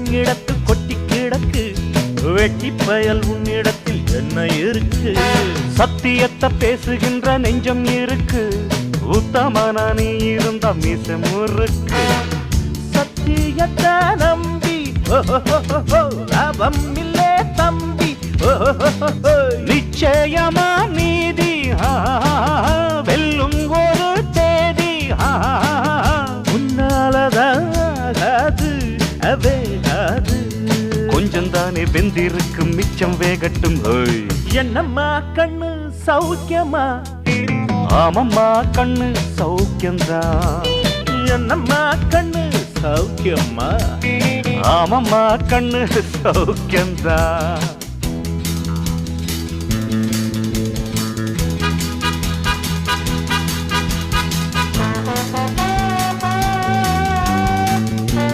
என்னிடத்து கொட்டி கிடக்கு, வெட்டி பயல் உன்னிடத்தில் என்ன இருக்கு? சத்தியத்தை பேசுகின்ற நெஞ்சம் இருக்கு, உத்தமனா நீ இருந்த மீச முறுக்கு. சத்தியத்தை நம்பி லாபம் இல்லே தம்பி, நிச்சயமா நீதி வெல்லும் ஒரு தேதி. உன்னாலதாகாது அவேகாது, கொஞ்சம் தானே வெந்திருக்கும் மிச்சம் வேகட்டும். என்னம்மா கண்ணு சௌக்கியமா? ஆமம்மா கண்ணு சௌக்கியம்தான். என்னம்மா கண்ணு சௌக்கியமா? ஆமம்மா கண்ணு சௌக்கியம்தான்.